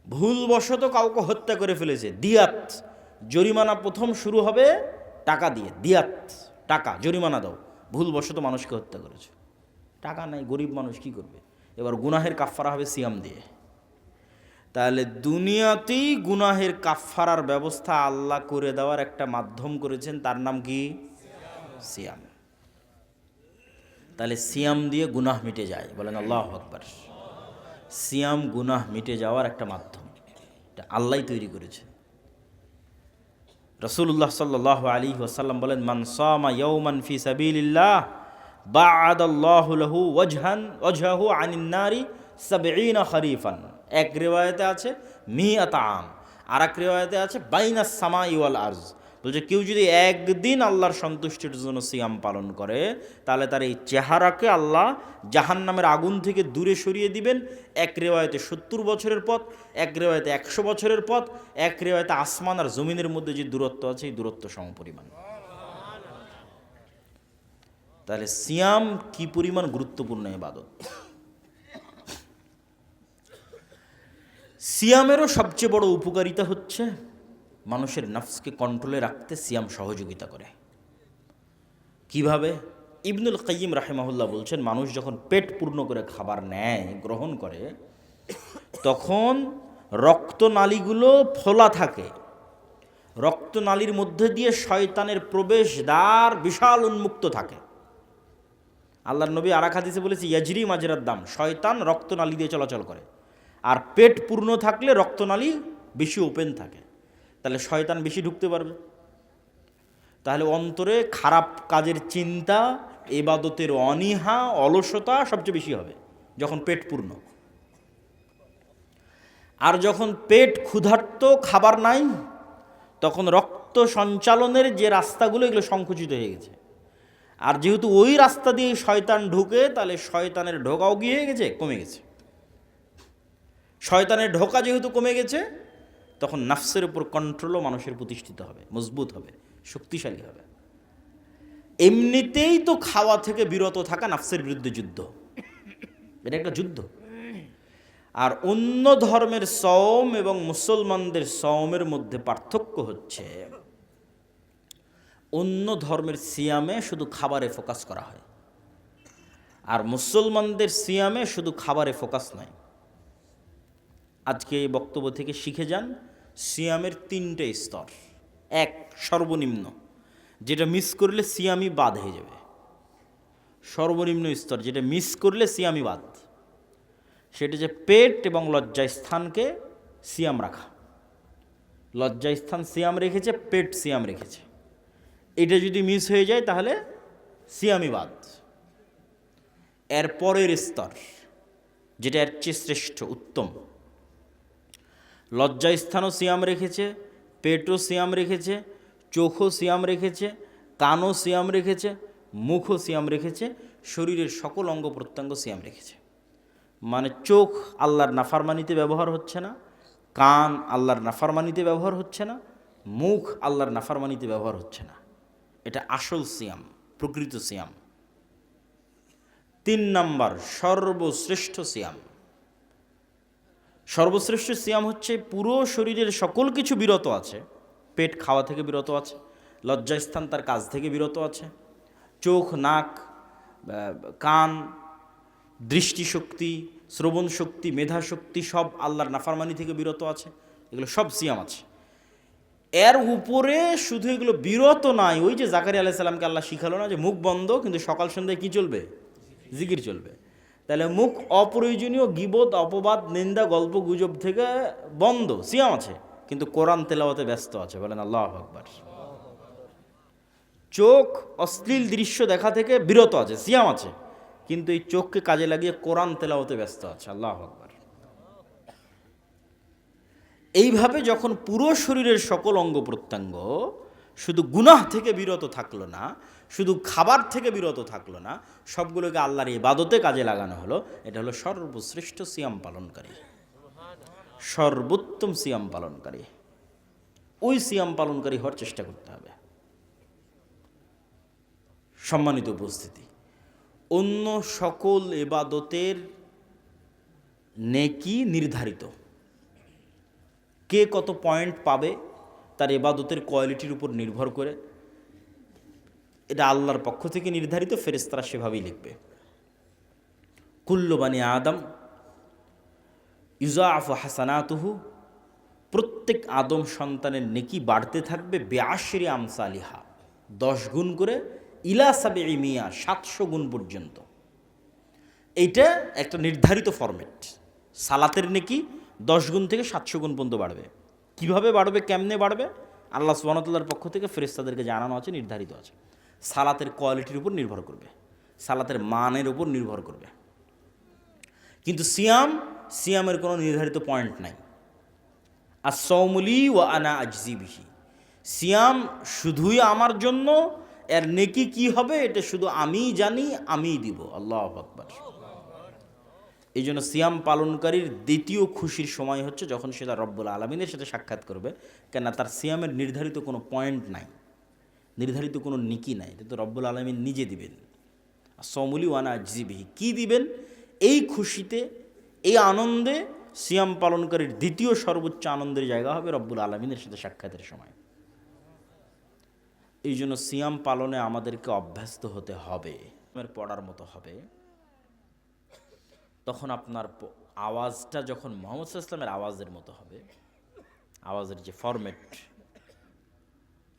ভুলবশত কাউকে হত্যা করে ফেলেছে, দিয়াত, জরিমানা প্রথম শুরু হবে টাকা দিয়ে। দিয়াত, টাকা, জরিমানা দাও। ভুলবশত মানুষকে হত্যা করেছে, টাকা নাই, গরিব মানুষ কি করবে? এবার গুনাহের কাফফারা হবে সিয়াম দিয়ে। তাহলে দুনিয়াতেই গুনাহের কাফফারার ব্যবস্থা আল্লাহ করে দেওয়ার একটা মাধ্যম করেছেন, তার নাম কি? সিয়াম। তাহলে সিয়াম দিয়ে গুনাহ মিটে যায়, বলেন আল্লাহু আকবার। সিয়াম গুনাহ মিটে যাওয়ার একটা মাধ্যম, এটা আল্লাহই তৈরি করেছে। রাসূলুল্লাহ সাল্লাল্লাহু আলাইহি ওয়াসাল্লাম বলেন, মান সামা ইয়াওমান ফি সাবিলিল্লাহ বা'আদাল্লাহু লাহু ওয়াজহাহু আনিন নারি ৭০ খরিফান। এক রিওয়ায়াতে আছে মিআতা আম, আর এক রিওয়ায়াতে আছে বাইনাস সামাই ওয়াল আরজ। বলছে কেউ যদি একদিন আল্লাহর সন্তুষ্টির জন্য সিয়াম পালন করে, তাহলে তার এই চেহারাকে আল্লাহ জাহান্নামের আগুন থেকে দূরে সরিয়ে দিবেন। এক রিওয়ায়াতে ৭০ বছরের পথ, এক রিওয়ায়াতে ১০০ বছরের পথ, এক রিওয়ায়াতে আসমান আর জমিনের মধ্যে যে দূরত্ব আছে এই দূরত্ব সমপরিমাণ। তাহলে সিয়াম কি পরিমাণ গুরুত্বপূর্ণ ইবাদত। সিয়ামেরও সবচেয়ে বড় উপকারিতা হচ্ছে মানুষের নফসকে কন্ট্রোলে রাখতে সিয়াম সহযোগিতা করে। কিভাবে? ইবনুল কাইয়িম রাহিমাহুল্লাহ বলছেন, মানুষ যখন পেট পূর্ণ করে খাবার নেয়, গ্রহণ করে, তখন রক্তনালীগুলো ফোলা থাকে। রক্তনালীর মধ্যে দিয়ে শয়তানের প্রবেশ দ্বার বিশাল উন্মুক্ত থাকে। আল্লাহর নবী আর এক হাদিসে বলেছে, ইয়াজরি মাজরাদ দাম, শয়তান রক্তনালী দিয়ে চলাচল করে। আর পেট পূর্ণ থাকলে রক্তনালী বেশি ওপেন থাকে, তাহলে শয়তান বেশি ঢুকতে পারবে। তাহলে অন্তরে খারাপ কাজের চিন্তা, ইবাদতের অনীহা, অলসতা সবচেয়ে বেশি হবে যখন পেট পূর্ণ। আর যখন পেট ক্ষুধার্ত, খাবার নাই, তখন রক্ত সঞ্চালনের যে রাস্তাগুলো এগুলো সংকুচিত হয়ে গেছে। আর যেহেতু ওই রাস্তা দিয়ে শয়তান ঢুকে, তাহলে শয়তানের ঢোকাও গিয়ে গেছে, কমে গেছে। শয়তানের ঢোকা যেহেতু কমে গেছে, তখন নাফসের উপর কন্ট্রোলও মানুষের প্রতিষ্ঠিত হবে, মজবুত হবে, শক্তিশালী হবে। এমনিতেই তো খাওয়া থেকে বিরত থাকা নাফসের বিরুদ্ধে যুদ্ধ, এটা একটা যুদ্ধ। আর অন্য ধর্মের সওম এবং মুসলমানদের সওমের মধ্যে পার্থক্য হচ্ছে, অন্য ধর্মের সিয়ামে শুধু খাবারে ফোকাস করা হয়, আর মুসলমানদের সিয়ামে শুধু খাবারে ফোকাস নয়। আজকে এই বক্তব্য থেকে শিখে যান, সিয়ামের ৩টে স্তর। এক, সর্বনিম্ন, যেটা মিস করলে সিয়ামই বাদ হয়ে যাবে। সর্বনিম্ন স্তর, যেটা মিস করলে সিয়ামই বাদ, সেটা যে পেট এবং লজ্জাস্থানকে সিয়াম রাখা। লজ্জাস্থান সিয়াম রেখেছে, পেট সিয়াম রেখেছে, এটা যদি মিস হয়ে যায় তাহলে সিয়ামই বাদ। এর পরের স্তর, যেটা এর চেয়ে শ্রেষ্ঠ, উত্তম, লজ্জাস্থানও সিয়াম রেখেছে, পেটও সিয়াম রেখেছে, চোখও সিয়াম রেখেছে, কানও সিয়াম রেখেছে, মুখও সিয়াম রেখেছে, শরীরের সকল অঙ্গ প্রত্যঙ্গ সিয়াম রেখেছে। মানে চোখ আল্লাহর নাফরমানিতে ব্যবহার হচ্ছে না, কান আল্লাহর নাফরমানিতে ব্যবহার হচ্ছে না, মুখ আল্লাহর নাফরমানিতে ব্যবহার হচ্ছে না। এটা আসল সিয়াম, প্রকৃত সিয়াম। ৩ নাম্বার, সর্বশ্রেষ্ঠ সিয়াম। সর্বশ্রেষ্ঠ সিয়াম হচ্ছে পুরো শরীরের সকল কিছু বিরত আছে। পেট খাওয়া থেকে বিরত আছে, লজ্জাস্থান তার কাজ থেকে বিরত আছে, চোখ, নাক, কান, দৃষ্টিশক্তি, শ্রবণ শক্তি, মেধা শক্তি সব আল্লাহর নাফরমানি থেকে বিরত আছে। এগুলো সব সিয়াম আছে। এর উপরে শুধু এগুলো বিরত নাই, ওই যে জাকারিয়া আলাইহিস সালামকে আল্লাহ শিখালো না যে মুখ বন্ধ, কিন্তু সকাল সন্ধ্যায় কি চলবে? জিকির চলবে। তাহলে মুখ অপ্রয়োজনীয় গীবত, অপবাদ, নিন্দা, গল্প গুজব থেকে বন্ধ, সিয়াম আছে, কিন্তু কোরআন তেলাওয়াতে ব্যস্ত আছে, বলেন আল্লাহু আকবার। চোখ অশ্লীল দৃশ্য দেখা থেকে বিরত আছে, সিয়াম আছে, কিন্তু এই চোখকে কাজে লাগিয়ে কোরআন তেলাওয়াতে ব্যস্ত আছে, আল্লাহু আকবার। এইভাবে যখন পুরো শরীরের সকল অঙ্গ প্রত্যঙ্গ শুধু গুনাহ থেকে বিরত থাকলো না, শুধু খাবার থেকে বিরত থাকলো না, সবগুলোকে আল্লাহর ইবাদতে কাজে লাগানো হলো, এটা হলো সর্বশ্রেষ্ঠ সিয়াম পালনকারী, সর্বোত্তম সিয়াম পালনকারী। ওই সিয়াম পালনকারী হওয়ার চেষ্টা করতে হবে। সম্মানিত উপস্থিতি, অন্য সকল ইবাদতের নেকি নির্ধারিত, কে কত পয়েন্ট পাবে তার ইবাদতের কোয়ালিটির উপর নির্ভর করে, এটা আল্লাহর পক্ষ থেকে নির্ধারিত, ফেরেশতারা সেভাবেই লিখবে। কুল্লু বানি আদম ইউজাআফু হাসানাতুহু, প্রত্যেক আদম সন্তানের নেকি বাড়তে থাকবে বেআশরি আমসালিহা, 10 গুণ করে, ইলা সাবিঈ মিয়া, 700 গুণ পর্যন্ত। এইটা একটা নির্ধারিত ফরম্যাট। সালাতের নেকি 10 গুণ থেকে 700 গুণ পর্যন্ত বাড়বে। কিভাবে বাড়বে, কেমনে বাড়বে, আল্লাহ সুবহানাহু ওয়া তাআলার পক্ষ থেকে ফেরেশতাদেরকে জানানো আছে, নির্ধারিত আছে। সালাতের কোয়ালিটির উপর নির্ভর করবে, সালাতের মানের উপর নির্ভর করবে। কিন্তু সিয়ামের কোনো নির্ধারিত পয়েন্ট নাই। আসসাউমুলি ওয়া আনা আজজি বিহি, সিয়াম শুধুই আমার জন্য, এর নেকি কি হবে এটা শুধু আমিই জানি, আমিই দিব। আল্লাহু আকবার। এই জন্য সিয়াম পালনকারীর দ্বিতীয় খুশির সময় হচ্ছে যখন সে তার রব্বুল আলামিনের সাথে সাক্ষাৎ করবে, কেননা তার সিয়ামের নির্ধারিত কোনো পয়েন্ট নাই, নির্ধারিত কোনো নেকি নাই, এটা তো রব্বুল আলামিন নিজে দিবেন। আসসাউমুলি ওয়া আনা আজজি বিহি, কী দিবেন? এই খুশিতে, এই আনন্দে সিয়াম পালনকারীর দ্বিতীয় সর্বোচ্চ আনন্দের জায়গা হবে রব্বুল আলামিনের সাথে সাক্ষাতের সময়। এই জন্য সিয়াম পালনে আমাদেরকে অভ্যস্ত হতে হবে, পড়ার মতো হবে। তখন আপনার আওয়াজটা যখন মুহাম্মদ সাল্লাল্লাহু আলাইহি ওয়াসাল্লামের আওয়াজের মতো হবে, আওয়াজের যে ফরম্যাট,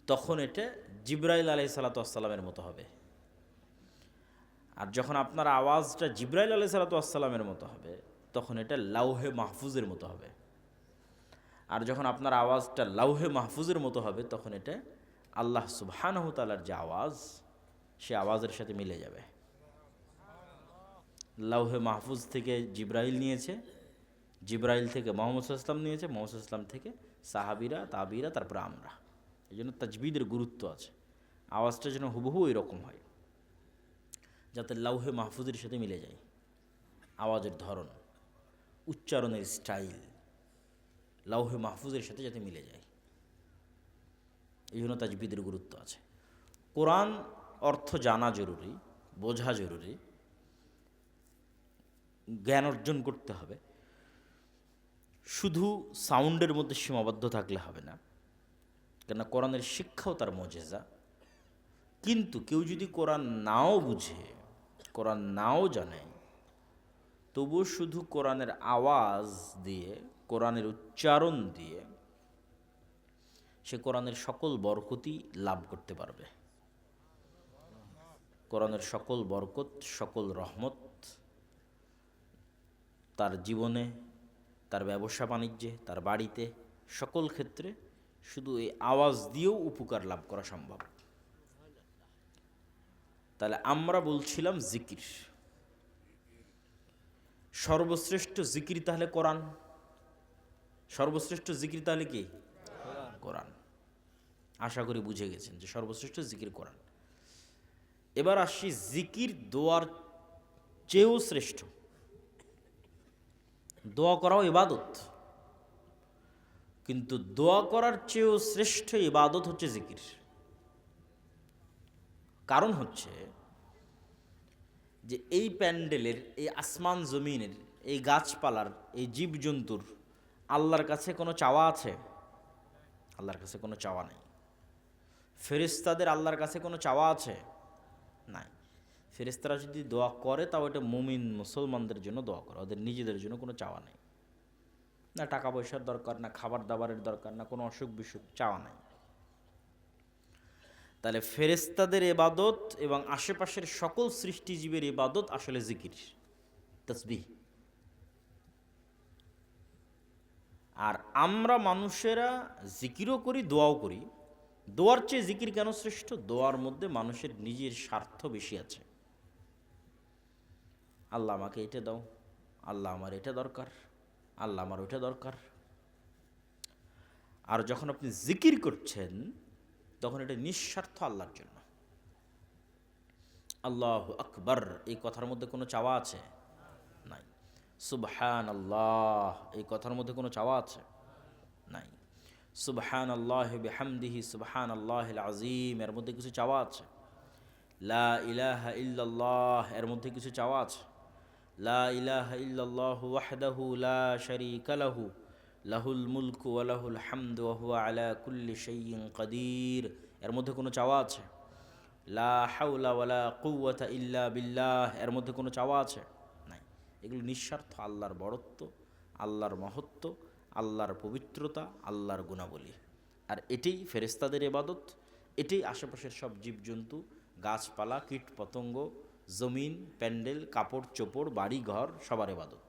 তখন এটা জিবরাইল আলাইহিস সালাতু ওয়াস সালামের মতো হবে। আর যখন আপনার আওয়াজটা জিবরাইল আলাইহিস সালাতু ওয়াস সালামের মতো হবে, তখন এটা লাউহে মাহফুজের মতো হবে। আর যখন আপনার আওয়াজটা লাউহে মাহফুজের মতো হবে, তখন এটা আল্লাহ সুবহানাহু তাআলার যে আওয়াজ, সে আওয়াজের সাথে মিলে যাবে। লাউহে মাহফুজ থেকে জিবরাইল নিয়েছে, জিবরাইল থেকে মুহাম্মদ সাল্লাল্লাহু আলাইহি ওয়াসাল্লাম নিয়েছে, মুহাম্মদ সাল্লাল্লাহু আলাইহি ওয়াসাল্লাম থেকে সাহাবীরা, তাবিরা, তারপরে আমরা। এই জন্য তাজবিদের গুরুত্ব আছে, আওয়াজটা যেন হুবহু এরকম হয়, যাতে লাউহে মাহফুজের সাথে মিলে যায়। আওয়াজের ধরন, উচ্চারণের স্টাইল লাউহে মাহফুজের সাথে যাতে মিলে যায়, এই জন্য তাজবিদের গুরুত্ব আছে। কোরআন অর্থ জানা জরুরি, বোঝা জরুরি, জ্ঞান অর্জন করতে হবে। শুধু সাউন্ডের মধ্যে সীমাবদ্ধ থাকলে হবে না, কেননা কোরআনের শিক্ষাও তার মুজিজা। কিন্তু কেউ যদি কোরআন নাও বুঝে, কোরআন নাও জানে, তবুও শুধু কোরআনের আওয়াজ দিয়ে, কোরআনের উচ্চারণ দিয়ে সে কোরআনের সকল বরকতই লাভ করতে পারবে। কোরআনের সকল বরকত, সকল রহমত তার জীবনে, তার ব্যবসা বাণিজ্যে, তার বাড়িতে, সকল ক্ষেত্রে শুধু এই আওয়াজ দিয়েও উপকার লাভ করা সম্ভব। তাহলে আমরা বলছিলাম জিকির, সর্বশ্রেষ্ঠ জিকির তাহলে কোরআন। সর্বশ্রেষ্ঠ জিকির তাহলে কি? কোরআন। আশা করি বুঝে গেছেন যে সর্বশ্রেষ্ঠ জিকির কোরআন। এবার আসি জিকির দোয়ার চেয়েও শ্রেষ্ঠ। দোয়া করাও ইবাদত, কিন্তু দোয়া করার চেয়েও শ্রেষ্ঠ ইবাদত হচ্ছে জিকির। কারণ হচ্ছে যে এই প্যান্ডেলের, এই আসমান জমিনের, এই গাছপালার, এই জীবজন্তুর আল্লাহর কাছে কোনো চাওয়া আছে? আল্লাহর কাছে কোনো চাওয়া নেই। ফেরেশতাদের আল্লাহর কাছে কোনো চাওয়া আছে? নাই। ফেরেশতারা যদি দোয়া করে তাও এটা মুমিন মুসলমানদের জন্য দোয়া করে, ওদের নিজেদের জন্য কোনো চাওয়া নেই। না টাকা পয়সার দরকার, না খাবার দাবারের দরকার, না কোনো অসুখ বিসুখ, চাওয়া নাই। তাহলে ফেরেশতাদের ইবাদত এবং আশেপাশের সকল সৃষ্টিজীবের ইবাদত আসলে জিকির, তাসবিহ। আর আমরা মানুষেরা জিকিরও করি, দোয়াও করি। দোয়ার চেয়ে জিকির কেন শ্রেষ্ঠ? দোয়ার মধ্যে মানুষের নিজের স্বার্থ বেশি আছে। আল্লাহ আমাকে এটা দাও, আল্লাহ আমার এটা দরকার, আল্লাহ আমার ওইটা দরকার। আর যখন আপনি জিকির করছেন তখন এটা নিঃস্বার্থ আল্লাহর জন্য। আল্লাহু আকবার এই কথার মধ্যে কোনো চাওয়া আছে? নাই। সুবহানাল্লাহ এই কথার মধ্যে কোনো চাওয়া আছে? নাই। সুবহানাল্লাহি বিহামদিহি সুবহানাল্লাহিল আযীম এর মধ্যে কিছু চাওয়া আছে? লা ইলাহা ইল্লাল্লাহ এর মধ্যে কিছু চাওয়া আছে? লা ইলাহা ইল্লাল্লাহু ওয়াহদাহু লা শারীকা লাহু লাহুল মুলকু ওয়া লাহুল হামদু ওয়া হুয়া আলা কুল্লি শাইইন কাদির। এর মধ্যে কোনো চাওয়া আছে? লা হাওলা ওয়ালা কুওয়াতা ইল্লা বিল্লাহ, এর মধ্যে কোনো চাওয়া আছে? নাই। এগুলো নিঃস্বার্থ আল্লাহর বড়ত্ব, আল্লাহর মহত্ব, আল্লাহর পবিত্রতা, আল্লাহর গুণাবলী। আর এটাই ফেরেশতাদের ইবাদত, এটাই আশেপাশের সব জীবজন্তু, গাছপালা, কীট পতঙ্গ, জমিন, প্যান্ডেল, কাপড় চোপড়, বাড়ি ঘর, সবার ইবাদত।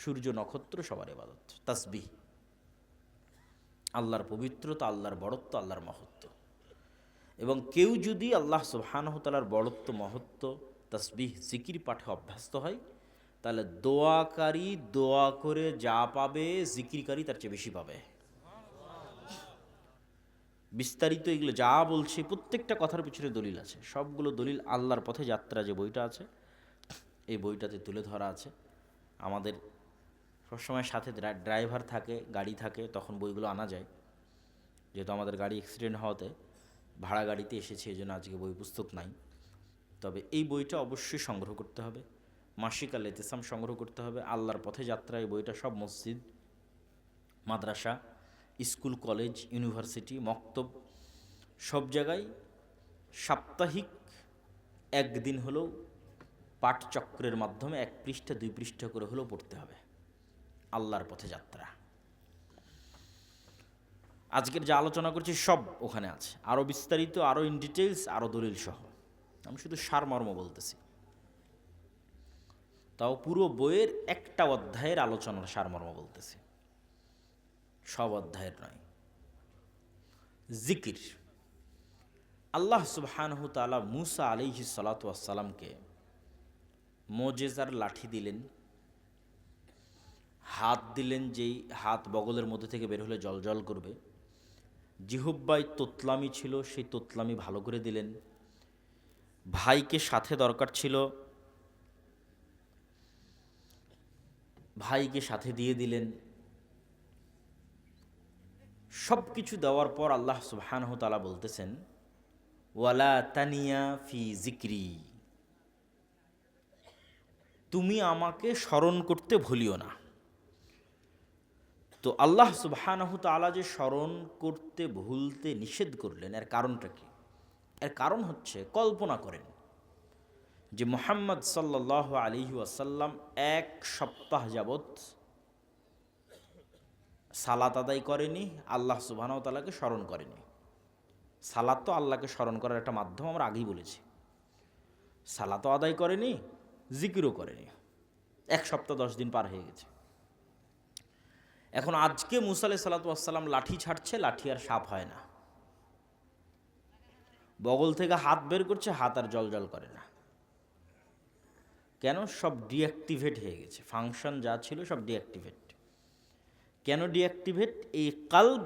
সূর্য নক্ষত্র সবার ইবাদত। তাসবিহ, আল্লাহর পবিত্রতা, আল্লাহর বড়ত্ব, আল্লাহর মহত্ব। এবং কেউ যদি আল্লাহ সুবহানাহু তাআলার বড়ত্ব, মহত্ব, তাসবিহ, জিকির পাঠে অভ্যস্ত হয়, তাহলে দোয়াকারী দোয়া করে যা পাবে, জিকিরকারী তার চেয়ে বেশি পাবে। বিস্তারিত এগুলো যা বলছি প্রত্যেকটা কথার পিছনে দলিল আছে। সবগুলো দলিল আল্লাহর পথে যাত্রা যে বইটা আছে, এই বইটাতে তুলে ধরা আছে। আমাদের সবসময় সাথে ড্রাইভার থাকে, গাড়ি থাকে, তখন বইগুলো আনা যায়। যেহেতু আমাদের গাড়ি অ্যাক্সিডেন্ট হওয়াতে ভাড়া গাড়িতে এসেছে, এই জন্য আজকে বই পুস্তক নাই। তবে এই বইটা অবশ্যই সংগ্রহ করতে হবে। মাসিক আল ইতিসাম সংগ্রহ করতে হবে। আল্লাহর পথে যাত্রা এই বইটা সব মসজিদ, মাদ্রাসা, স্কুল, কলেজ, ইউনিভার্সিটি, মক্তব, সব জায়গায় সাপ্তাহিক একদিন হলেও পাঠচক্রের মাধ্যমে 1 পৃষ্ঠা 2 পৃষ্ঠা করে হলেও পড়তে হবে। আল্লাহর পথে যাত্রা আজকের যা আলোচনা করছি সব ওখানে আছে, আরও বিস্তারিত, আরও ইন ডিটেলস, আরও দলিল সহ। আমি শুধু সারমর্ম বলতেছি, তাও পুরো বইয়ের একটা অধ্যায়ের আলোচনার সারমর্ম বলতেছি, সব অধ্যায়ের নয়। জিকির। আল্লাহ সুবহানাহু তাআলা মূসা আলাইহিস সালাতু ওয়াস সালামকে মুজিজার লাঠি দিলেন, হাত দিলেন, যেই হাত বগলের মধ্যে থেকে বের হলে জলজল করবে। জিহ্বায় তোতলামি ছিল, সেই তোতলামি ভালো করে দিলেন। ভাইকে সাথে দরকার ছিল, ভাইকে সাথে দিয়ে দিলেন। সব কিছু দেওয়ার পর আল্লাহ সুবহানাহু তাআলা বলতেছেন, ওয়ালা তানিয়া ফি জিক্রি, তুমি আমাকে স্মরণ করতে ভুলিও না। তো আল্লাহ সুবহানাহু তাআলা যে স্মরণ করতে ভুলতে নিষেধ করলেন, এর কারণটা কি? এর কারণ হচ্ছে, কল্পনা করেন যে মুহাম্মদ সাল্লাল্লাহু আলাইহি ওয়াসাল্লাম 1 সপ্তাহ যাবৎ সালাত আদায় করেনি, আল্লাহ সুবহানাহু তাআলাকে স্মরণ করেনি। সালাত তো আল্লাহকে স্মরণ করার একটা মাধ্যম, আমরা আগেই বলেছি। সালাতও আদায় করেনি, জিকিরও করেনি। 1 সপ্তাহ 10 দিন পার হয়ে গেছে। এখন আজকে মূসা আলাইহিস সালাতু ওয়াস সালাম লাঠি ছাড়ছে, লাঠি আর সাপ হয় না। বগল থেকে হাত বের করছে, হাত আর জলজল করে না। কেন? সব ডিঅ্যাক্টিভেট হয়ে গেছে, ফাংশন যা ছিল সব ডিঅ্যাক্টিভেট। কেন ডিঅ্যাক্টিভেট? এই কালব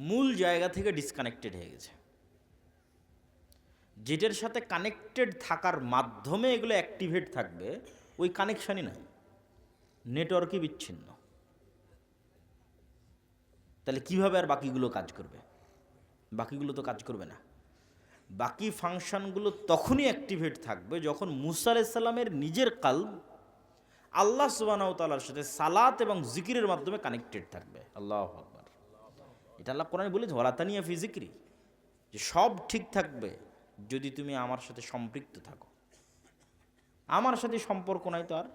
মূল জায়গা থেকে ডিসকানেক্টেড হয়ে গেছে। যেটার সাথে কানেক্টেড থাকার মাধ্যমে এগুলো অ্যাক্টিভেট থাকবে, ওই কানেকশানই নাই, নেটওয়ার্কই বিচ্ছিন্ন। তাহলে কিভাবে আর বাকিগুলো কাজ করবে? বাকিগুলো তো কাজ করবে না। বাকি ফাংশনগুলো তখনই অ্যাক্টিভেট থাকবে যখন মূসা আলাইহিস সালামের নিজের কালব আল্লাহ সুবহানাহু ওয়া তাআলার সাথে সালাত এবং জিকিরের মাধ্যমে কানেক্টেড থাকবে। আল্লাহু আকবার। এটা আল্লাহ কোরআনে বলেছে, ওয়ালা তানিয়া ফি জিক্রি, যে সব ঠিক থাকবে যদি তুমি আমার সাথে সম্পৃক্ত থাকো। আমার সাথে সম্পর্ক নাই তো আর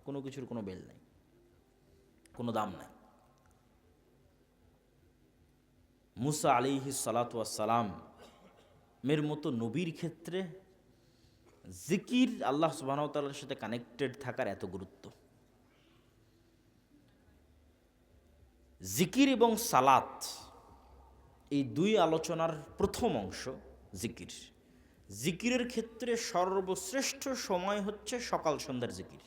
কোনো কিছুর কোনো বেল নাই, কোনো দাম নাই। মূসা আলাইহিস সালাতু ওয়াস সালাম মের মতো নবীর ক্ষেত্রে জিকির, আল্লাহ সুবহানাহু ওয়া তাআলার সাথে কানেক্টেড থাকার এত গুরুত্ব। জিকির এবং সালাত, এই দুই আলোচনার প্রথম অংশ জিকির। জিকিরের ক্ষেত্রে সর্বশ্রেষ্ঠ সময় হচ্ছে সকাল সন্ধ্যার জিকির।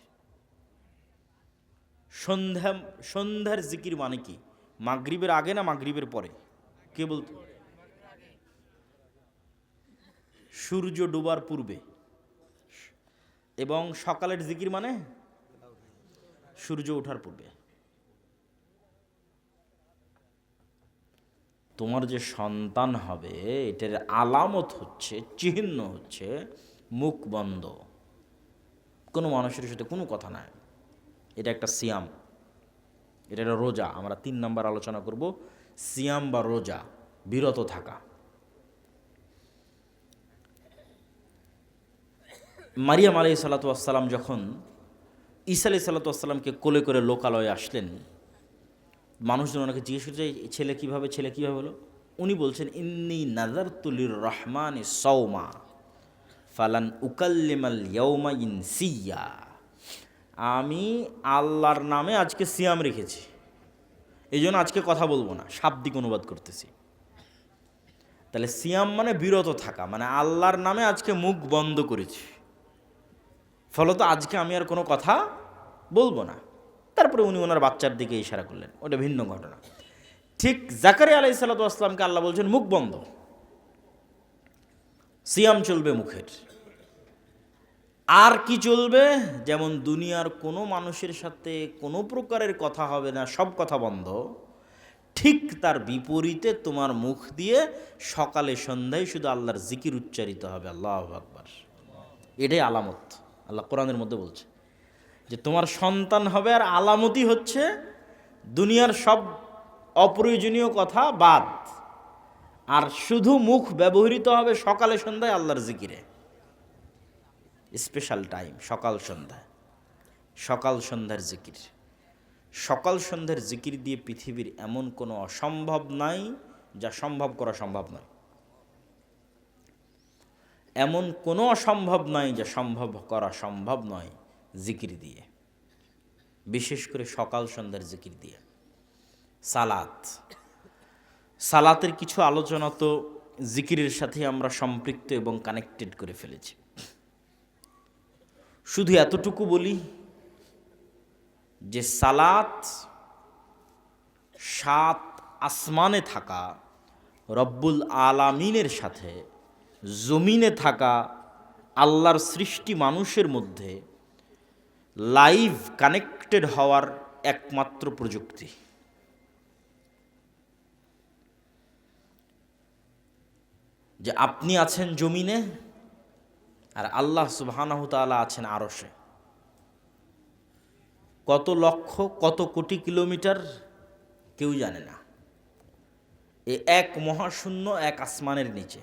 সন্ধ্যার জিকির মানে কি? মাগরিবের আগে না মাগরিবের পরে? কে বলতো? সূর্য ডোবার পূর্বে। এবং সকালের জিকির মানে সূর্য ওঠার পূর্বে। তোমার যে সন্তান হবে, এটার আলামত হচ্ছে, চিহ্ন হচ্ছে মুখ বন্ধ, কোনো মানুষের সাথে কোনো কথা নাই। এটা একটা সিয়াম, এটা একটা রোজা। আমরা 3 নাম্বার আলোচনা করব, সিয়াম বা রোজা, বিরত থাকা। মারিয়াম আলাইহিস সালাতু ওয়াস সালাম যখন ঈসা আলাইহিস সালাতু ওয়াস সালামকে কোলে করে লোকালয়ে আসলেন, মানুষজন ওনাকে জিজ্ঞেস করছে ছেলে কীভাবে হলো। উনি বলছেন, ইন্নী নাযারতু লির-রহমানি সাওমা ফালান উকাল্লিমাল ইয়াওমা ইনসিয়া। আমি আল্লাহর নামে আজকে সিয়াম রেখেছি, এই জন্য আজকে কথা বলবো না। শাব্দিক অনুবাদ করতেছি। তাহলে সিয়াম মানে বিরত থাকা, মানে আল্লাহর নামে আজকে মুখ বন্ধ করেছি, ফলত আজকে আমি আর কোনো কথা বলবো না। তারপরে উনি ওনার বাচ্চার দিকে ইশারা করলেন, ওটা ভিন্ন ঘটনা। ঠিক জাকারিয়া আলাইহিস সালাতু ওয়াস সালামকে আল্লাহ বলছেন মুখ বন্ধ, সিয়াম চলবে মুখের। আর কি চলবে? যেমন দুনিয়ার কোনো মানুষের সাথে কোনো প্রকারের কথা হবে না, সব কথা বন্ধ, ঠিক তার বিপরীতে তোমার মুখ দিয়ে সকালে সন্ধ্যায় শুধু আল্লাহর জিকির উচ্চারিত হবে, আল্লাহু আকবার। এটাই আলামত। আল্লাহ কোরআনের মধ্যে বলছে যে তোমার সন্তান হবে, আর আলামতই হচ্ছে দুনিয়ার সব অপ্রয়োজনীয় কথা বাদ, আর শুধু মুখ ব্যবহৃত হবে সকালে সন্ধ্যায় আল্লাহর জিকিরে। স্পেশাল টাইম সকাল সন্ধ্যার জিকির। সকাল সন্ধ্যার জিকির দিয়ে পৃথিবীর এমন কোনো অসম্ভব নাই যা সম্ভব করা সম্ভব নয়। এমন কোনো অসম্ভব নাই যা সম্ভব করা সম্ভব নয় জিকির দিয়ে, বিশেষ করে সকাল সন্ধ্যার জিকির দিয়ে। সালাতের কিছু আলোচনা তো জিকিরের সাথে আমরা সম্পৃক্ত এবং কানেক্টেড করে ফেলেছি। শুধু এতটুকু বলি যে সালাত 7 আসমানে থাকা রব্বুল আলামিনের সাথে জমিনে থাকা আল্লাহর সৃষ্টি মানুষের মধ্যে লাইভ কানেক্টেড হওয়ার একমাত্র প্রযুক্তি। যে আপনি আছেন জমিনে আর আল্লাহ সুবহানাহু তাআলা আছেন আরশে। কত লক্ষ কত কোটি কিলোমিটার কেউ জানে না। এ এক মহাশূন্য, এক আসমানের নিচে,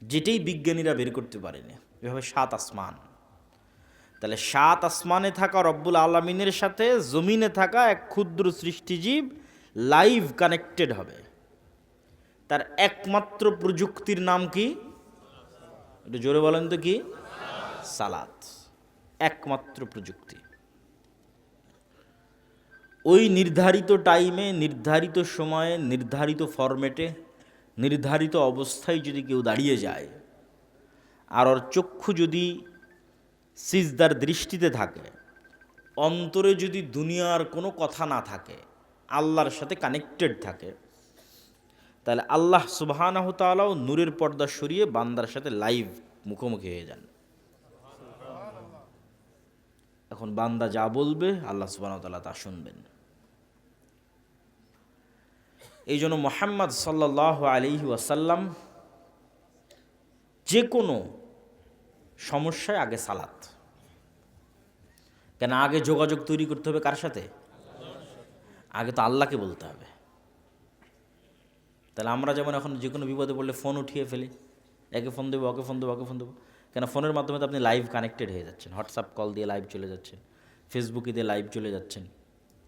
যেটাই বিজ্ঞানীরা বের করতে পারেনি। এভাবে 7 আসমান। তাহলে 7 আসমানে থাকা রব্বুল আলামিনের সাথে জমিনে থাকা এক ক্ষুদ্র সৃষ্টিজীব লাইভ কানেক্টেড হবে। তার একমাত্র প্রযুক্তির নাম কি? একটু জোরে বলেন তো কি? সালাত। একমাত্র প্রযুক্তি। ওই নির্ধারিত টাইমে, নির্ধারিত সময়ে, নির্ধারিত ফরম্যাটে, নির্ধারিত অবস্থায় যদি কেউ দাঁড়িয়ে যায়, আর ওর চক্ষু যদি সিজদার দৃষ্টিতে থাকে, অন্তরে যদি দুনিয়ার কোনো কথা না থাকে, আল্লাহর সাথে কানেক্টেড থাকে, তাহলে আল্লাহ সুবহানাহু তাআলাও নূরের পর্দা সরিয়ে বান্দার সাথে লাইভ মুখোমুখি হয়ে যান। এখন বান্দা যা বলবে আল্লাহ সুবহানাহু তাআলা তা শুনবেন। এই জন্য মুহাম্মদ সাল্লাল্লাহু আলাইহি ওয়াসাল্লাম যে কোনো সমস্যায় আগে সালাত। কেন? আগে যোগাযোগ তৈরি করতে হবে কার সাথে? আগে তো আল্লাহকে বলতে হবে। তাহলে আমরা যেমন এখন যে কোনো বিপদে পড়লে ফোন উঠিয়ে ফেলি, একে ফোন দেবো, ওকে ফোন দেবো, ওকে ফোন দেবো। কেন? ফোনের মাধ্যমে তো আপনি লাইভ কানেক্টেড হয়ে যাচ্ছেন। হোয়াটসঅ্যাপ কল দিয়ে লাইভ চলে যাচ্ছেন, ফেসবুকে দিয়ে লাইভ চলে যাচ্ছেন,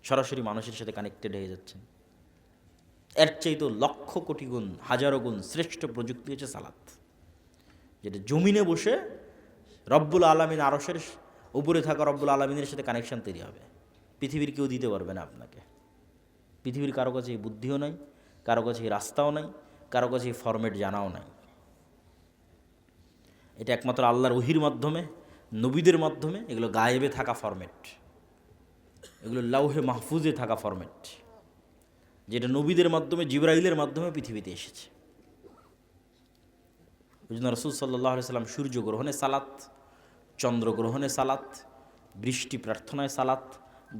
সরাসরি মানুষের সাথে কানেক্টেড হয়ে যাচ্ছেন। এর চেয়ে তো লক্ষ কোটি গুণ, হাজারো গুণ শ্রেষ্ঠ প্রযুক্তি হচ্ছে সালাত, যেটা জমিনে বসে রব্বুল আলামিন আরশের উপরে থাকা রব্বুল আলামিনের সাথে কানেকশন তৈরি হবে। পৃথিবীর কেউ দিতে পারবে না আপনাকে। পৃথিবীর কারো কাছে এই বুদ্ধিও নাই, কারো কাছে এই রাস্তাও নাই, কারো কাছে এই ফরম্যাট জানাও নাই। এটা একমাত্র আল্লাহর ওহির মাধ্যমে, নবীদের মাধ্যমে, এগুলো গায়েবে থাকা ফরম্যাট, এগুলো লাউহে মাহফুজে থাকা ফরম্যাট, যেটা নবীদের মাধ্যমে, জিবরাইলের মাধ্যমে পৃথিবীতে এসেছে। ওই জন্য রাসূল সাল্লাল্লাহু আলাইহি সাল্লাম সূর্যগ্রহণে সালাত, চন্দ্রগ্রহণে সালাত, বৃষ্টি প্রার্থনায় সালাত,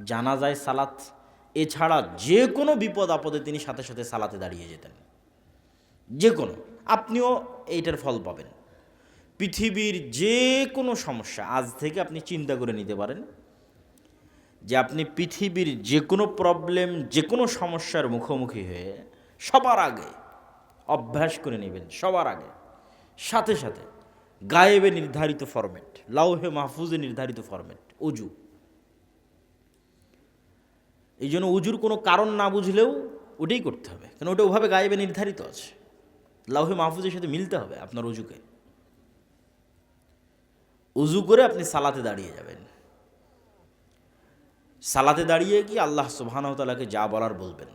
জানাজায় সালাত, এছাড়া যে কোনো বিপদ আপদে তিনি সাথে সাথে সালাতে দাঁড়িয়ে যেতেন। যে কোনো, আপনিও এইটার ফল পাবেন। পৃথিবীর যে কোনো সমস্যা আজ থেকে আপনি চিন্তা করে নিতে পারেন যে আপনি পৃথিবীর যে কোনো প্রবলেম, যে কোনো সমস্যার মুখোমুখি হয়ে সবার আগে অভ্যাস করে নেবেন, সবার আগে সাথে সাথে গায়েবে নির্ধারিত ফরম্যাট, লাউহে মাহফুজে নির্ধারিত ফরম্যাট অজু। এই জন্য অজুর কোনো কারণ না বুঝলেও ওটাই করতে হবে, কারণ ওটা ওভাবে গায়েবে নির্ধারিত আছে, লাউহে মাহফুজের সাথে মিলতে হবে আপনার অজুকে। অজু করে আপনি সালাতে দাঁড়িয়ে যাবেন। সালাতে দাঁড়িয়ে কি আল্লাহ সুবহানাহু ওয়া তাআলাকে যা বলার বলবেন।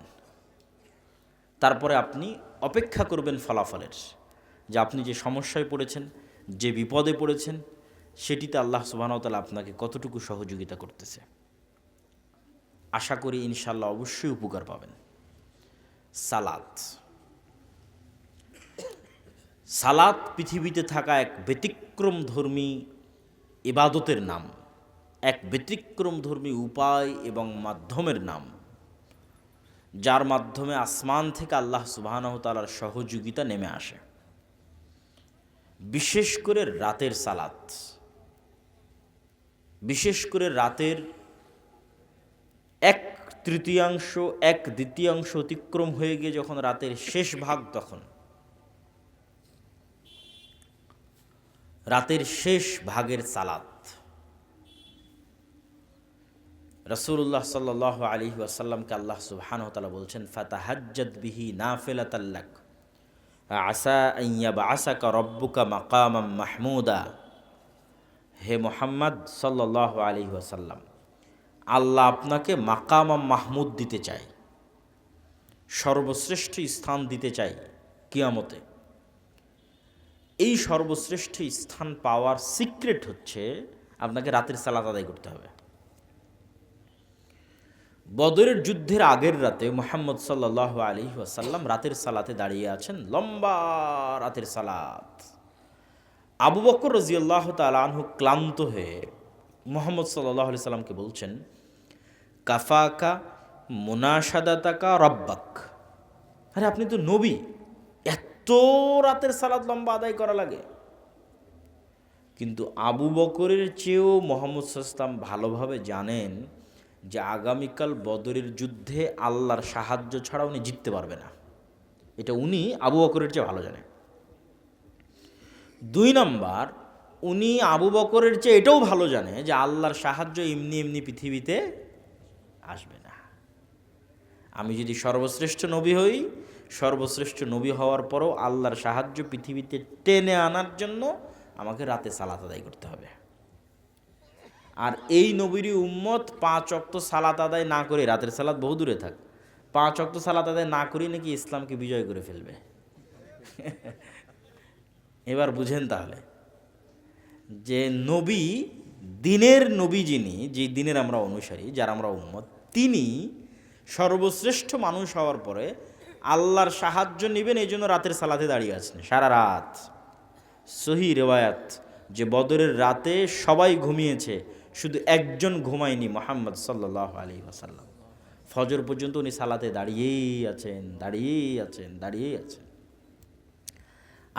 তারপরে আপনি অপেক্ষা করবেন ফলাফলের, যে আপনি যে সমস্যায় পড়েছেন, যে বিপদে পড়েছেন, সেটিতে আল্লাহ সুবহানাহু ওয়া তাআলা আপনাকে কতটুকু সহযোগিতা করতেছে। আশা করি ইনশাআল্লাহ অবশ্যই উপকার পাবেন। সালাত, সালাত পৃথিবীতে থাকা এক ব্যতিক্রমধর্মী ইবাদতের নাম, এক ব্যতিক্রমধর্মী উপায় এবং মাধ্যমের নাম, যার মাধ্যমে আসমান থেকে আল্লাহ সুবহানাহু ওয়া তাআলার সহযোগিতা নেমে আসে। বিশেষ করে রাতের সালাত, বিশেষ করে রাতের 1/3, 1/2 অতিক্রম হয়ে গিয়ে যখন রাতের শেষ ভাগ, তখন রাতের শেষ ভাগের সালাত। রাসূলুল্লাহ সাল্লাল্লাহু আলাইহি ওয়াসাল্লামকে আল্লাহ সুবহানাহু ওয়া তাআলা বলছেন, ফাতাহাজ্জাদ বিহি নাফিলাতাল লাক আসা আন ইয়াবআসাকা রাব্বুকা মাকামাম মাহমুদা। হে মুহাম্মদ সাল্লাল্লাহু আলাইহি ওয়াসাল্লাম, আল্লাহ আপনাকে মাকামাম মাহমুদ দিতে চায়, সর্বশ্রেষ্ঠ স্থান দিতে চাই কিয়ামতে। এই সর্বশ্রেষ্ঠ স্থান পাওয়ার সিক্রেট হচ্ছে আপনাকে রাতের সালাত আদায় করতে হবে। বদরের যুদ্ধের আগের রাতে মুহাম্মদ সাল্লাল্লাহু আলাইহি ওয়াসাল্লাম রাতের সালাতে দাঁড়িয়ে আছেন, লম্বা রাতের সালাত। আবু বকর রাদিয়াল্লাহু তাআলা আনহু ক্লান্ত হয়ে মুহাম্মদ সাল্লাল্লাহু আলাইহি সাল্লামকে বলছেন, কাফাকা মুনাশাদাতাকা রব্বাক। আরে আপনি তো নবী, এত রাতের সালাত লম্বা আদায় করা লাগে? কিন্তু আবু বকরের চেয়েও মুহাম্মদ সাল্লাল্লাহু আলাইহি ওয়াসাল্লাম ভালোভাবে জানেন যে আগামীকাল বদরের যুদ্ধে আল্লাহর সাহায্য ছাড়া উনি জিততে পারবে না। এটা উনি আবু বকরের চেয়ে ভালো জানেন। 2 নাম্বার, উনি আবু বকরের চেয়ে এটাও ভালো জানে যে আল্লাহর সাহায্য এমনি এমনি পৃথিবীতে আসবে না। আমি যদি সর্বশ্রেষ্ঠ নবী হই, সর্বশ্রেষ্ঠ নবী হওয়ার পরও আল্লাহর সাহায্য পৃথিবীতে টেনে আনার জন্য আমাকে রাতে সালাত আদায় করতে হবে। আর এই নবীরই উম্মত 5 ওয়াক্ত সালাত আদায় না করে, রাতের সালাত বহু দূরে থাক, 5 ওয়াক্ত সালাত আদায় না করেই নাকি ইসলামকে বিজয় করে ফেলবে। এবার বুঝেন তাহলে যে নবী, দিনের নবী যিনি, যে দিনের আমরা অনুসারী, যার আমরা উম্মত, তিনি সর্বশ্রেষ্ঠ মানুষ হওয়ার পরে আল্লাহর সাহায্য নেবেন, এই জন্য রাতের সালাতে দাঁড়িয়ে আছেন সারা রাত। সহিহ রিওয়ায়াত যে বদরের রাতে সবাই ঘুমিয়েছে, শুধু একজন ঘুমায়নি, মুহাম্মদ সাল্লাল্লাহু আলাইহি ওয়াসাল্লাম। ফজর পর্যন্ত উনি সালাতে দাঁড়িয়েই আছেন, দাঁড়িয়েই আছেন, দাঁড়িয়েই আছেন।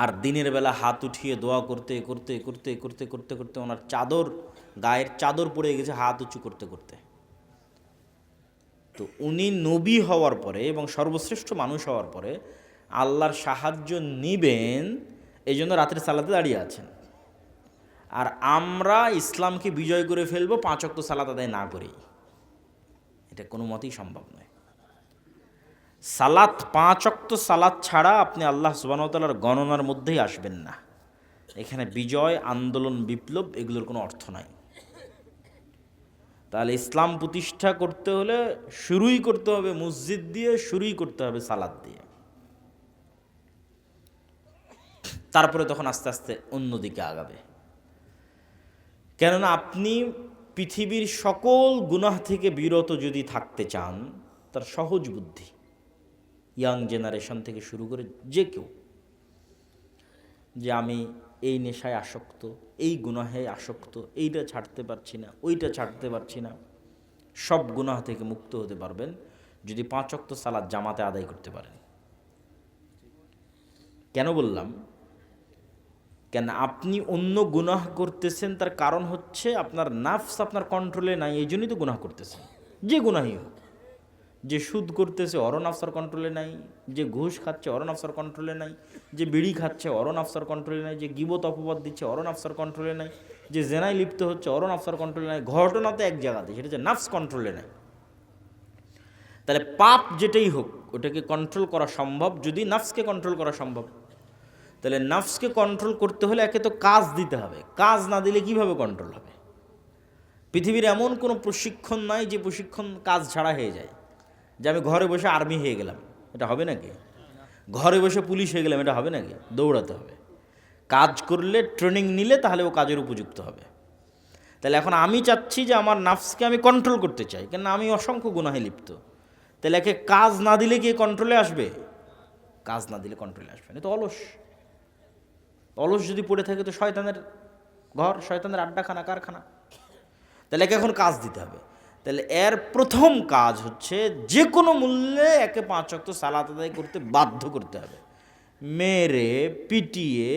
আর দিনের বেলা হাত উঠিয়ে দোয়া করতে করতে করতে করতে করতে করতে ওনার চাদর, গায়ের চাদর পড়ে গেছে হাত উঁচু করতে করতে। তো উনি নবী হওয়ার পরে এবং সর্বশ্রেষ্ঠ মানুষ হওয়ার পরে আল্লাহর সাহায্য নিবেন, এই জন্য রাতের সালাতে দাঁড়িয়ে আছেন। আর আমরা ইসলামকে বিজয় করে ফেলবো 5 ওয়াক্ত সালাত আদায় না করেই, এটা কোনো মতেই সম্ভব নয়। সালাত, 5 ওয়াক্ত সালাত ছাড়া আপনি আল্লাহ সুবহানাহু ওয়া তাআলার গণনার মধ্যেই আসবেন না। এখানে বিজয়, আন্দোলন, বিপ্লব এগুলোর কোনো অর্থ নাই। তাহলে ইসলাম প্রতিষ্ঠা করতে হলে শুরুই করতে হবে মসজিদ দিয়ে, শুরুই করতে হবে সালাত দিয়ে। তারপরে তখন আস্তে আস্তে অন্যদিকে আগাবে। কেননা আপনি পৃথিবীর সকল গুনাহ থেকে বিরত যদি থাকতে চান, তার সহজ বুদ্ধি, ইয়াং জেনারেশন থেকে শুরু করে যে কেউ, যে আমি এই নেশায় আসক্ত, এই গুনাহে আসক্ত, এইটা ছাড়তে পারছি না, ওইটা ছাড়তে পারছি না, সব গুনাহ থেকে মুক্ত হতে পারবেন যদি 5 ওয়াক্ত সালাত জামাতে আদায় করতে পারেন। কেন বললাম? কেন আপনি অন্য গুনাহ করতেছেন, তার কারণ হচ্ছে আপনার নাফস আপনার কন্ট্রোলে নাই, এই জন্যই তো গুনাহ করতেছেন। যে গুনাহই হোক, যে সুদ করতেছে ওরও নাফসার কন্ট্রোলে নাই, যে ঘুষ খাচ্ছে ওরও নাফসার কন্ট্রোলে নাই, যে বিড়ি খাচ্ছে ওরও নাফসার কন্ট্রোলে নাই, যে গিবত অপবাদ দিচ্ছে ওরও নাফসার কন্ট্রোলে নাই, যে জেনায় লিপ্ত হচ্ছে ওরও নাফসার কন্ট্রোলে নাই। ঘটনা তো এক জায়গাতে, সেটা হচ্ছে নাফস কন্ট্রোলে নাই। তাহলে পাপ যেটাই হোক ওটাকে কন্ট্রোল করা সম্ভব যদি নাফসকে কন্ট্রোল করা সম্ভব। তাহলে নাফসকে কন্ট্রোল করতে হলে একে তো কাজ দিতে হবে, কাজ না দিলে কিভাবে কন্ট্রোল হবে? পৃথিবীর এমন কোনো প্রশিক্ষণ নাই যে প্রশিক্ষণ কাজ ছাড়া হয়ে যায়। যে আমি ঘরে বসে আর্মি হয়ে গেলাম, এটা হবে নাকি? ঘরে বসে পুলিশ হয়ে গেলাম, এটা হবে নাকি? দৌড়াতে হবে, কাজ করলে, ট্রেনিং নিলে তাহলে ও কাজের উপযুক্ত হবে। তাহলে এখন আমি চাচ্ছি যে আমার নাফসকে আমি কন্ট্রোল করতে চাই, কেন আমি অসংখ্য গুনাহে লিপ্ত। তাহলে একে কাজ না দিলে কি কন্ট্রোলে আসবে? কাজ না দিলে কন্ট্রোলে আসবে না। তো অলস, অলস যদি পড়ে থাকে তো শয়তানের ঘর, শয়তানের আড্ডাখানা, কারখানা। তাহলে একে এখন কাজ দিতে হবে। তাহলে এর প্রথম কাজ হচ্ছে যে কোনো মূল্যে একে 5 ওয়াক্ত সালাত আদায় করতে বাধ্য করতে হবে, মেরে পিটিয়ে,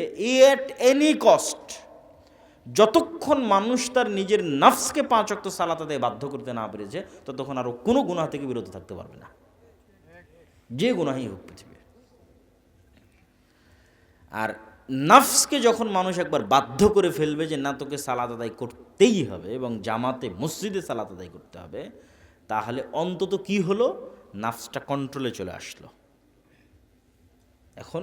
এট এনি কস্ট। যতক্ষণ মানুষ তার নিজের নফসকে 5 ওয়াক্ত সালাত আদায় বাধ্য করতে না পেরেছে, ততক্ষণ আরও কোনো গুনাহ থেকে বিরত থাকতে পারবে না, যে গুনাহই হোক পৃথিবীর। আর নফসকে যখন মানুষ একবার বাধ্য করে ফেলবে যে না, তোকে সালাত আদায় করতেই হবে এবং জামাতে মসজিদে সালাত আদায় করতে হবে, তাহলে অন্তত কি হলো, নফসটা কন্ট্রোলে চলে আসলো। এখন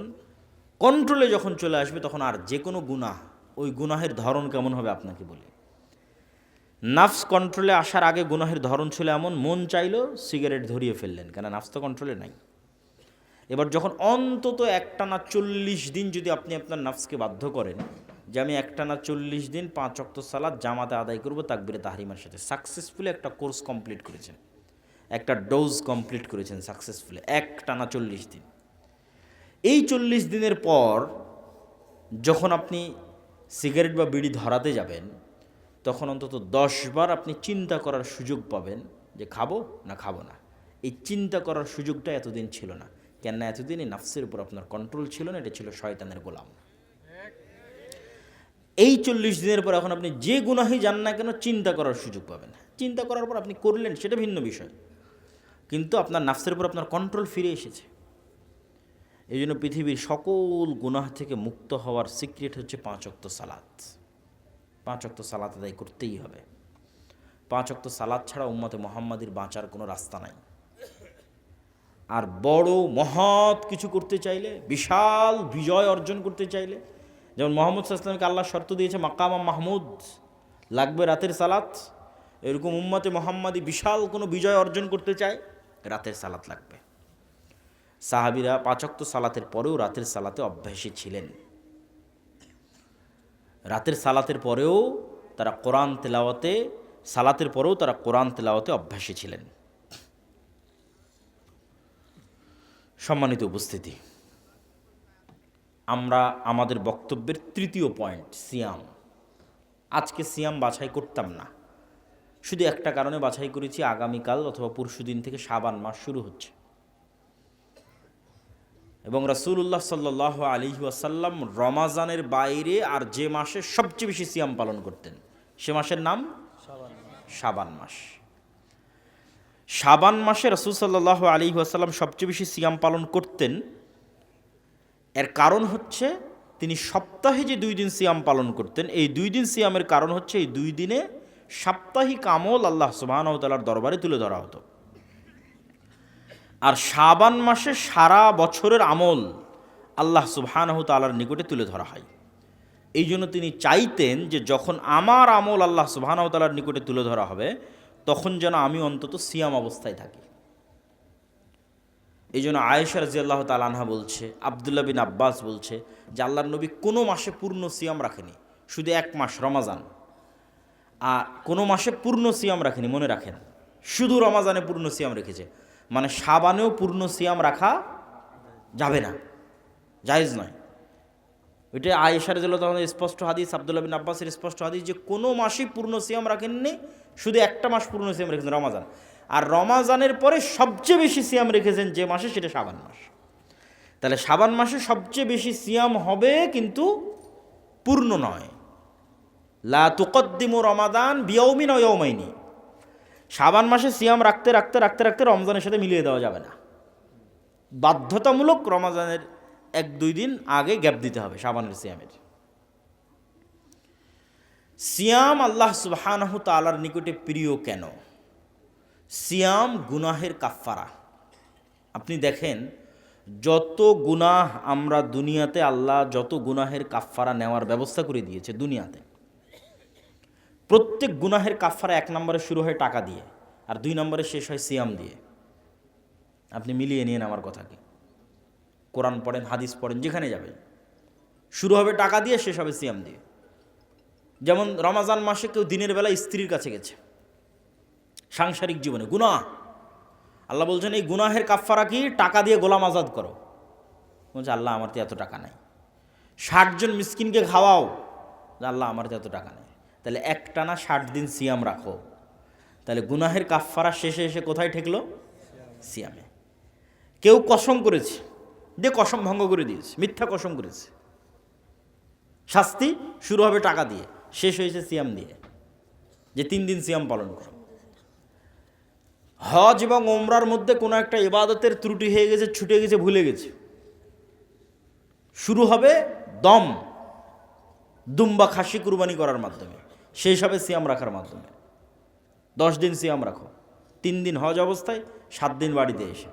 কন্ট্রোলে যখন চলে আসবে তখন আর যে কোনো গুনাহ, ওই গুনাহের ধরন কেমন হবে আপনাকে বলি। নফস কন্ট্রোলে আসার আগে গুনাহের ধরন ছিল এমন, মন চাইলো সিগারেট ধরিয়ে ফেললেন, কেন নফস তো কন্ট্রোলে নাই। এবার যখন অন্তত একটানা 40 দিন যদি আপনি আপনার নফসকে বাধ্য করেন যে আমি একটানা 40 দিন 5 ওয়াক্ত সালাত জামাতে আদায় করব তাকবীরে তাহরিমার সাথে, সাকসেসফুলি একটা কোর্স কমপ্লিট করেছেন, একটা ডোজ কমপ্লিট করেছেন সাকসেসফুলি, একটানা 40 দিন। এই 40 দিনের পর যখন আপনি সিগারেট বা বিড়ি ধরাতে যাবেন, তখন অন্তত 10 বার আপনি চিন্তা করার সুযোগ পাবেন যে খাবো না খাবো না। এই চিন্তা করার সুযোগটা এতদিন ছিল না, কেননা এতদিন এই নাফসের উপর আপনার কন্ট্রোল ছিল না, এটা ছিল শয়তানের গোলাম। এই 40 দিনের পর এখন আপনি যে গুনাহই যান না কেন চিন্তা করার সুযোগ পাবেন। চিন্তা করার পর আপনি করলেন, সেটা ভিন্ন বিষয়, কিন্তু আপনার নাফসের উপর আপনার কন্ট্রোল ফিরে এসেছে। এই জন্য পৃথিবীর সকল গুনাহ থেকে মুক্ত হওয়ার সিক্রেট হচ্ছে 5 ওয়াক্ত সালাত। 5 ওয়াক্ত সালাত আদায় করতেই হবে। 5 ওয়াক্ত সালাত ছাড়া উম্মতে মুহাম্মাদির বাঁচার কোনো রাস্তা নাই। আর বড় মহৎ কিছু করতে চাইলে, বিশাল বিজয় অর্জন করতে চাইলে, যেমন মুহাম্মদ সাল্লাল্লাহু আলাইহি ওয়াসাল্লামকে আল্লাহ শর্ত দিয়েছে মাকাম মাহমুদ, লাগবে রাতের সালাত, এরকম উম্মতে মুহাম্মাদি বিশাল কোনো বিজয় অর্জন করতে চায়, রাতের সালাত লাগবে। সাহাবীরা 5 ওয়াক্ত সালাতের পরেও রাতের সালাতে অভ্যাসী ছিলেন। রাতের সালাতের পরেও তারা কোরআন তেলাওয়াতে, সালাতের পরেও তারা কোরআন তেলাওয়াতে অভ্যাসী ছিলেন। সম্মানিত উপস্থিতি, আমরা আমাদের বক্তব্যের তৃতীয় পয়েন্ট, সিয়াম। আজকে সিয়াম বাছাই করতাম না, শুধু একটা কারণে বাছাই করেছি, আগামীকাল অথবা পরশুদিন থেকে শাবান মাস শুরু হচ্ছে এবং রাসূলুল্লাহ সাল্লাল্লাহু আলাইহি ওয়াসাল্লাম রমাজানের বাইরে আর যে মাসে সবচেয়ে বেশি সিয়াম পালন করতেন সে মাসের নাম শাবান মাস। শাবান মাসে রাসূল সাল্লাল্লাহু আলাইহি ওয়াসাল্লাম সবচেয়ে বেশি সিয়াম পালন করতেন। এর কারণ হচ্ছে তিনি সপ্তাহে যে 2 দিন সিয়াম পালন করতেন, এই 2 দিন সিয়ামের কারণ হচ্ছে এই 2 দিনে সাপ্তাহিক আমল আল্লাহ সুবহানাহু ওয়া তাআলার দরবারে তুলে ধরা হতো। আর শাবান মাসে সারা বছরের আমল আল্লাহ সুবহানাহু ওয়া তাআলার নিকটে তুলে ধরা হয়। এই জন্য তিনি চাইতেন যে যখন আমার আমল আল্লাহ সুবহানাহু ওয়া তাআলার নিকটে তুলে ধরা হবে তখন যেন আমি অন্তত সিয়াম অবস্থায় থাকি। এই জন্য আয়েশা রাদিয়াল্লাহু তাআলা আনহা বলছে, আব্দুল্লাহ বিন আব্বাস বলছে যে আল্লাহর নবী কোনো মাসে পূর্ণ সিয়াম রাখেনি, শুধু 1 মাস রমাজান। আর কোনো মাসে পূর্ণ সিয়াম রাখেনি, মনে রাখেন, শুধু রমাজানে পূর্ণ সিয়াম রেখেছে। মানে শাবানেও পূর্ণ সিয়াম রাখা যাবে না, জায়েজ নয়। ওইটা আয়েশা রাদিয়াল্লাহু তাআলার স্পষ্ট হাদিস, আব্দুল্লাহ বিন আব্বাসের স্পষ্ট হাদিস যে কোনো মাসেই পূর্ণ সিয়াম রাখেননি, শুধু একটা মাস পূর্ণ সিয়াম রেখেছেন, রমাজান। আর রমাজানের পরে সবচেয়ে বেশি সিয়াম রেখেছেন যে মাসে, সেটা শাবান মাস। তাহলে শাবান মাসে সবচেয়ে বেশি সিয়াম হবে, কিন্তু পূর্ণ নয়। লা তুকদ্দিমু রমাদান বিয়াউমিন আও ইয়াউমাইনি, শাবান মাসে সিয়াম রাখতে রাখতে রাখতে রাখতে রমজানের সাথে মিলিয়ে দেওয়া যাবে না। বাধ্যতামূলক রমজানের 1-2 দিন আগে গ্যাপ দিতে হবে শাবানের সিয়ামের। সিয়াম আল্লাহ সুবহানাহু তাআলার নিকটে প্রিয় কেন? সিয়াম গুনাহের কাফফারা। আপনি দেখেন যত গুনাহ আমরা দুনিয়াতে, আল্লাহ যত গুনাহের কাফফারা নেওয়ার ব্যবস্থা করে দিয়েছে দুনিয়াতে, প্রত্যেক গুনাহের কাফফারা 1 নম্বরে শুরু হয় টাকা দিয়ে, আর 2 নম্বরে শেষ হয় সিয়াম দিয়ে। আপনি মিলিয়ে নিন আমার কথা কি, কোরআন পড়েন, হাদিস পড়েন, যেখানে যাবেন শুরু হবে টাকা দিয়ে, শেষ হবে সিয়াম দিয়ে। যেমন রমজান মাসে কেউ দিনের বেলা স্ত্রীর কাছে গেছে, সাংসারিক জীবনে গুনাহ, আল্লাহ বলছেন এই গুনাহের কাফফারা কি? টাকা দিয়ে গোলাম আজাদ করো। বলছে আল্লাহ আমার তো এত টাকা নাই। 60 জন মিসকিনকে খাওয়াও, আল্লাহ আমার তো এত টাকা নেই। তাহলে একটানা 60 দিন সিয়াম রাখো, তাহলে গুনাহের কাফফারা শেষে এসে কোথায় ঠেকলো? সিয়ামে। কেউ কসম করেছে, যে কসম ভঙ্গ করে দিয়েছে, মিথ্যা কসম করেছে, শাস্তি শুরু হবে টাকা দিয়ে, শেষ হয়েছে সিয়াম দিয়ে, যে 3 দিন সিয়াম পালন করো। হজ এবং ওমরার মধ্যে কোনো একটা ইবাদতের ত্রুটি হয়ে গেছে, ছুটে গেছে, ভুলে গেছে, শুরু হবে দম, দুম্বা খাসি কুরবানি করার মাধ্যমে, শেষ হবে সিয়াম রাখার মাধ্যমে। 10 দিন সিয়াম রাখো, 3 দিন হজ অবস্থায়, 7 দিন বাড়িতে এসে।